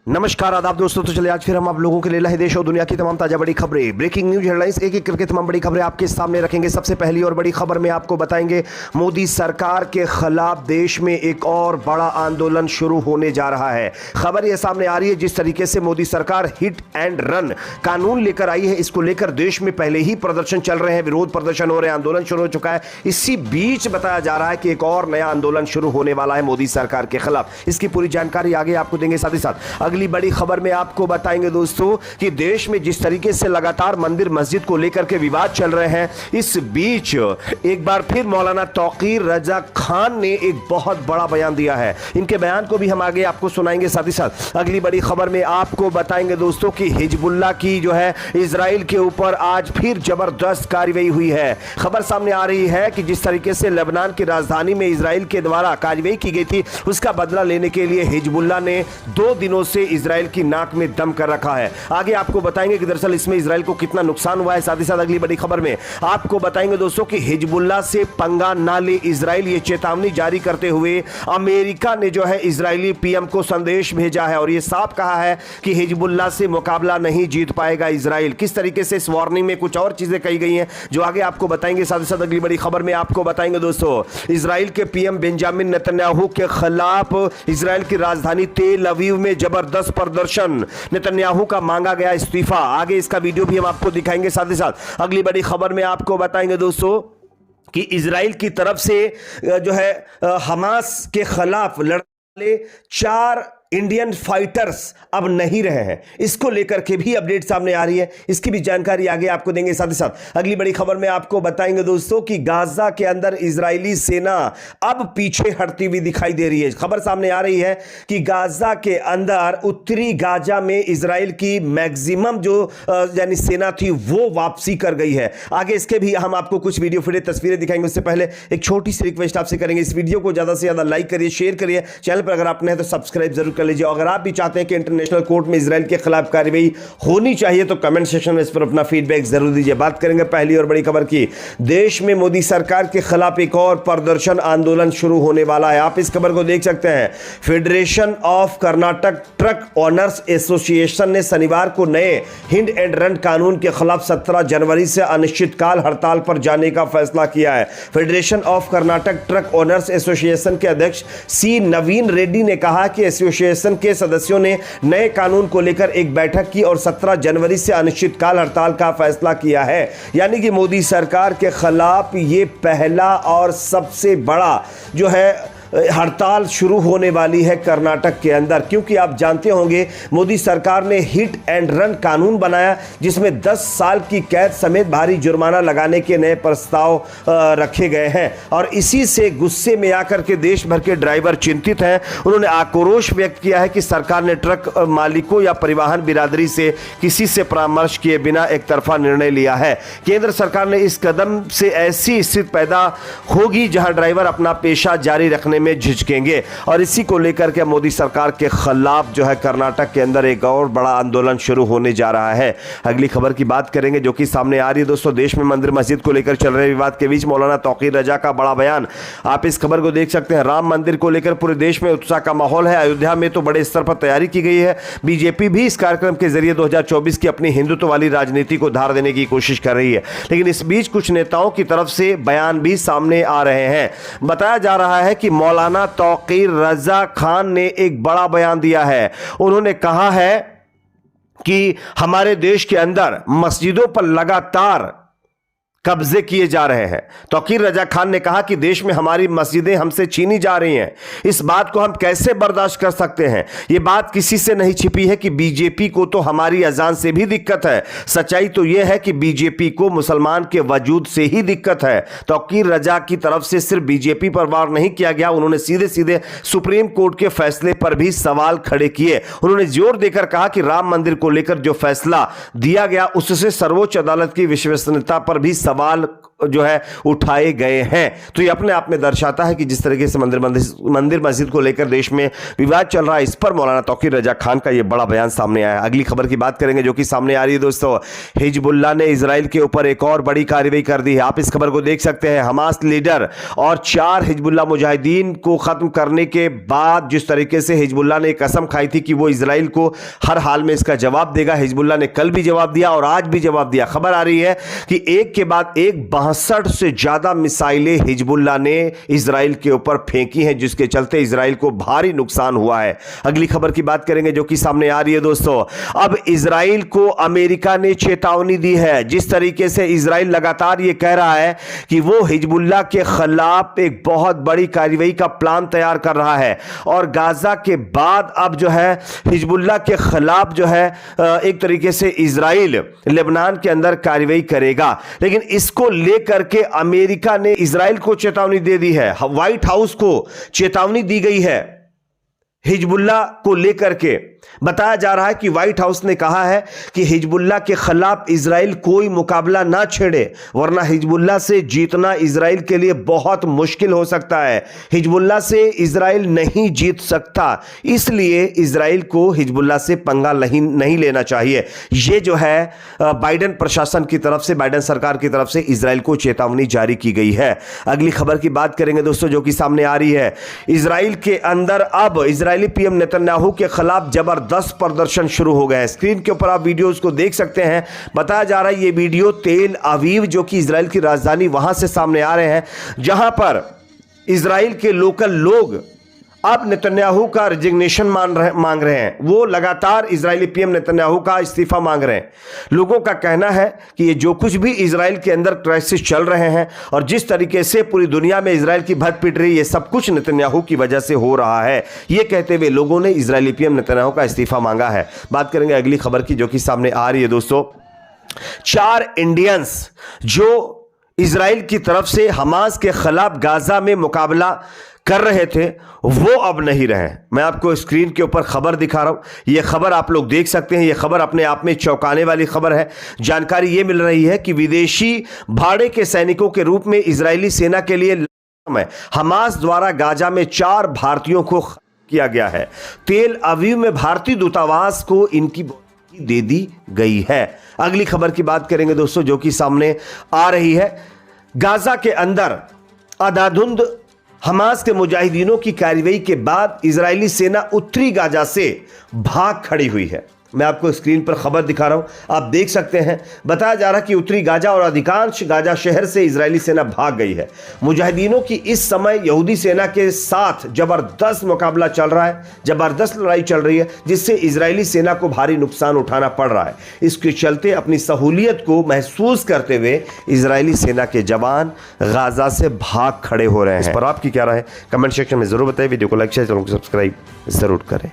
नमस्कार आदाब दोस्तों। तो चले आज फिर हम आप लोगों के लिए लाए देश और दुनिया की तमाम ताजा बड़ी खबरें, ब्रेकिंग न्यूज हेडलाइंस, एक एक करके तमाम बड़ी खबरें आपके सामने रखेंगे। सबसे पहली और बड़ी खबर में आपको बताएंगे मोदी सरकार के खिलाफ देश में एक और बड़ा आंदोलन शुरू होने जा रहा है। खबर यह सामने आ रही है जिस तरीके से मोदी सरकार हिट एंड रन कानून लेकर आई है, इसको लेकर देश में पहले ही प्रदर्शन चल रहे हैं, विरोध प्रदर्शन हो रहे हैं, आंदोलन शुरू हो चुका है। इसी बीच बताया जा रहा है कि एक और नया आंदोलन शुरू होने वाला है मोदी सरकार के खिलाफ। इसकी पूरी जानकारी आगे आपको देंगे। साथ ही साथ अगली बड़ी खबर में आपको बताएंगे दोस्तों कि देश में जिस तरीके से लगातार मंदिर मस्जिद को लेकर के विवाद चल रहे हैं, इस बीच एक बार फिर मौलाना तौकीर रजा खान ने एक बहुत बड़ा बयान दिया है। इनके बयान को भी हम आगे आपको सुनाएंगे। साथ ही साथ अगली बड़ी खबर में आपको बताएंगे दोस्तों कि हिजबुल्लाह की जो है इजराइल के ऊपर आज फिर जबरदस्त कार्रवाई हुई है। खबर सामने आ रही है कि जिस तरीके से लेबनान की राजधानी में इजराइल के द्वारा कार्रवाई की गई थी, उसका बदला लेने के लिए हिजबुल्लाह ने 2 दिनों से इजराइल की नाक में दम कर रखा है। आगे आपको बताएंगे कि दरअसल इसमें इजराइल को कितना नुकसान हुआ है। साथ ही साथ अगली बड़ी खबर में आपको बताएंगे दोस्तों कि हिजबुल्लाह से पंगा ना ले इजराइल, ये चेतावनी जारी करते हुए अमेरिका ने जो है इजरायली पीएम को संदेश भेजा है और यह साफ कहा है कि हिजबुल्लाह से मुकाबला नहीं जीत पाएगा इजराइल। किस तरीके से इस वार्निंग में कुछ और चीजें कही गई हैं जो आगे आपको बताएंगे। साथ ही साथ अगली बड़ी खबर में आपको बताएंगे दोस्तों इजराइल के पीएम बेंजामिन नेतन्याहू के खिलाफ इजराइल की राजधानी तेल अवीव में जबरदस्त प्रदर्शन, नेतन्याहू का मांगा गया इस्तीफा। आगे इसका वीडियो भी हम आपको दिखाएंगे। साथ ही साथ अगली बड़ी खबर में आपको बताएंगे दोस्तों कि इजराइल की तरफ से जो है हमास के खिलाफ लड़ने 4 इंडियन फाइटर्स अब नहीं रहे हैं, इसको लेकर के भी अपडेट सामने आ रही है, इसकी भी जानकारी आगे आपको देंगे। साथ ही साथ अगली बड़ी खबर में आपको बताएंगे दोस्तों कि गाजा के अंदर इजरायली सेना अब पीछे हटती हुई दिखाई दे रही है। खबर सामने आ रही है कि गाजा के अंदर उत्तरी गाजा में इजराइल की मैक्सिमम जो यानी सेना थी वो वापसी कर गई है। आगे इसके भी हम आपको कुछ वीडियो फुटेज तस्वीरें दिखाएंगे। उससे पहले एक छोटी सी रिक्वेस्ट आपसे करेंगे, इस वीडियो को ज्यादा से ज्यादा लाइक करिए, शेयर करिए, चैनल पर अगर आप नए हैं तो सब्सक्राइब जरूर कर लीजिए। अगर आप भी चाहते हैं कि इंटरनेशनल कोर्ट में इजराइल के खिलाफ कार्रवाई होनी चाहिए तो कमेंट सेक्शन में इस पर अपना फीडबैक जरूर दीजिए। बात करेंगे पहली और बड़ी खबर की। देश में मोदी सरकार के खिलाफ एक और प्रदर्शन आंदोलन शुरू होने वाला है। आप इस खबर को देख सकते हैं। Federation of Karnataka truck owners association ने शनिवार को नए हिट एंड रन कानून के खिलाफ 17 जनवरी से अनिश्चितकाल हड़ताल पर जाने का फैसला किया है। Federation of Karnataka truck owners association के अध्यक्ष सी नवीन रेड्डी ने कहा कि एसोसिएशन के सदस्यों ने नए कानून को लेकर एक बैठक की और 17 जनवरी से अनिश्चितकाल हड़ताल का फैसला किया है। यानी कि मोदी सरकार के खिलाफ ये पहला और सबसे बड़ा जो है हड़ताल शुरू होने वाली है कर्नाटक के अंदर, क्योंकि आप जानते होंगे मोदी सरकार ने हिट एंड रन कानून बनाया जिसमें 10 साल की कैद समेत भारी जुर्माना लगाने के नए प्रस्ताव रखे गए हैं और इसी से गुस्से में आकर के देश भर के ड्राइवर चिंतित हैं। उन्होंने आक्रोश व्यक्त किया है कि सरकार ने ट्रक मालिकों या परिवहन बिरादरी से किसी से परामर्श किए बिना एक तरफा निर्णय लिया है। केंद्र सरकार ने इस कदम से ऐसी स्थिति पैदा होगी जहां ड्राइवर अपना पेशा जारी रखने में झिझकेंगे और इसी को लेकर के मोदी सरकार के खिलाफ जो है कर्नाटक के अंदर एक और बड़ा आंदोलन शुरू होने जा रहा है। अगली खबर की बात करेंगे जो कि सामने आ रही है दोस्तों। देश में मंदिर मस्जिद को लेकर चल रहे विवाद के बीच मौलाना तौकीर रजा का बड़ा बयान। आप इस खबर को देख सकते हैं। राम मंदिर को लेकर पूरे देश में उत्साह का माहौल है। अयोध्या में तो बड़े स्तर पर तैयारी की गई है। बीजेपी भी इस कार्यक्रम के जरिए 2024 की अपनी हिंदुत्व वाली राजनीति को धार देने की कोशिश कर रही है, लेकिन इस बीच कुछ नेताओं की तरफ से बयान भी सामने आ रहे हैं। बताया जा रहा है कि मौलाना तौकीर रजा खान ने एक बड़ा बयान दिया है। उन्होंने कहा है कि हमारे देश के अंदर मस्जिदों पर लगातार कब्जे किए जा रहे हैं। तौकीर रजा खान ने कहा कि देश में हमारी मस्जिदें हमसे छीनी जा रही हैं। इस बात को हम कैसे बर्दाश्त कर सकते हैं। यह बात किसी से नहीं छिपी है कि बीजेपी को तो हमारी अजान से भी दिक्कत है। सच्चाई तो यह है कि बीजेपी को मुसलमान के वजूद से ही दिक्कत है। तौकीर रजा की तरफ से सिर्फ बीजेपी पर वार नहीं किया गया, उन्होंने सीधे सीधे सुप्रीम कोर्ट के फैसले पर भी सवाल खड़े किए। उन्होंने जोर देकर कहा कि राम मंदिर को लेकर जो फैसला दिया गया उससे सर्वोच्च अदालत की विश्वसनीयता पर भी सवाल जो है उठाए गए हैं। तो ये अपने आप में दर्शाता है कि जिस तरीके से मंदिर मस्जिद को लेकर देश में विवाद चल रहा है, इस पर मौलाना तौकीर रजा खान का ये बड़ा बयान सामने आया है। अगली खबर की बात करेंगे जो कि सामने आ रही है दोस्तों, हिजबुल्लाह ने इजराइल के ऊपर एक और बड़ी कार्रवाई कर दी है। आप इस खबर को देख सकते हैं। हमास लीडर और 4 हिजबुल्लाह मुजाहिदीन को खत्म करने के बाद जिस तरीके से हिजबुल्लाह ने कसम खाई थी कि वो इजराइल को हर हाल में इसका जवाब देगा, हिजबुल्लाह ने कल भी जवाब दिया और आज भी जवाब दिया। खबर आ रही है कि एक के बाद एक 62 से ज्यादा मिसाइलें हिजबुल्लाह ने इजराइल के ऊपर फेंकी हैं, जिसके चलते इजराइल को भारी नुकसान हुआ है। अगली खबर की बात करेंगे जो कि सामने आ रही है दोस्तों, अब इजराइल को अमेरिका ने चेतावनी दी है। जिस तरीके से इजराइल लगातार यह कह रहा है कि वो हिजबुल्लाह के खिलाफ एक बहुत बड़ी कार्रवाई का प्लान तैयार कर रहा है और गाजा के बाद अब जो है हिजबुल्लाह के खिलाफ जो है एक तरीके से इजराइल लेबनान के अंदर कार्रवाई करेगा। लेकिन इसको लेकर के अमेरिका ने इजराइल को चेतावनी दे दी है, व्हाइट हाउस को चेतावनी दी गई है। हिजबुल्लाह को लेकर के बताया जा रहा है कि व्हाइट हाउस ने कहा है कि हिजबुल्लाह के खिलाफ इजराइल कोई मुकाबला ना छेड़े, वरना हिजबुल्लाह से जीतना इजराइल के लिए बहुत मुश्किल हो सकता है। हिजबुल्लाह से इजराइल नहीं जीत सकता, इसलिए इजराइल को हिजबुल्लाह से पंगा नहीं लेना चाहिए। यह जो है बाइडेन प्रशासन की तरफ से, बाइडेन सरकार की तरफ से इजराइल को चेतावनी जारी की गई है। अगली खबर की बात करेंगे दोस्तों जो कि सामने आ रही है, इजराइल के अंदर अब इजरायली पीएम नेतन्याहू के खिलाफ जबरदस्त प्रदर्शन शुरू हो गए हैं। स्क्रीन के ऊपर आप वीडियोस को देख सकते हैं। बताया जा रहा है ये वीडियो तेल अवीव जो कि इजराइल की राजधानी वहां से सामने आ रहे हैं, जहां पर इजराइल के लोकल लोग अब नेतन्याहू का रिजिग्नेशन मांग रहे हैं। वो लगातार इजरायली पीएम नेतन्याहू का इस्तीफा मांग रहे हैं। लोगों का कहना है कि ये जो कुछ भी इजराइल के अंदर क्राइसिस चल रहे हैं और जिस तरीके से पूरी दुनिया में इजराइल की भट पिट रही है, ये सब कुछ नेतन्याहू की वजह से हो रहा है। ये कहते हुए लोगों ने इजरायली पीएम नेतन्याहू का इस्तीफा मांगा है। बात करेंगे अगली खबर की जो कि सामने आ रही है दोस्तों, 4 इंडियंस जो इजराइल की तरफ से हमास के खिलाफ गाजा में मुकाबला कर रहे थे वो अब नहीं रहे। मैं आपको स्क्रीन के ऊपर खबर दिखा रहा हूं, यह खबर आप लोग देख सकते हैं। यह खबर अपने आप में चौंकाने वाली खबर है। जानकारी यह मिल रही है कि विदेशी भाड़े के सैनिकों के रूप में इजरायली सेना के लिए हमास द्वारा गाजा में 4 भारतीयों को किया गया है। तेल अवीव में भारतीय दूतावास को इनकी दे दी गई है। अगली खबर की बात करेंगे दोस्तों जो कि सामने आ रही है, गाजा के अंदर अंधाधुंध हमास के मुजाहिदीनों की कार्रवाई के बाद इजरायली सेना उत्तरी गाजा से भाग खड़ी हुई है। मैं आपको स्क्रीन पर खबर दिखा रहा हूं, आप देख सकते हैं। बताया जा रहा है कि उत्तरी गाजा और अधिकांश गाजा शहर से इजरायली सेना भाग गई है। मुजाहिदीनों की इस समय यहूदी सेना के साथ जबरदस्त मुकाबला चल रहा है, जबरदस्त लड़ाई चल रही है, जिससे इजरायली सेना को भारी नुकसान उठाना पड़ रहा है। इसके चलते अपनी सहूलियत को महसूस करते हुए इजरायली सेना के जवान गाजा से भाग खड़े हो रहे हैं। इस पर आपकी क्या राय है कमेंट सेक्शन में जरूर बताइए। वीडियो को लाइक शेयर, चैनल को सब्सक्राइब जरूर करें।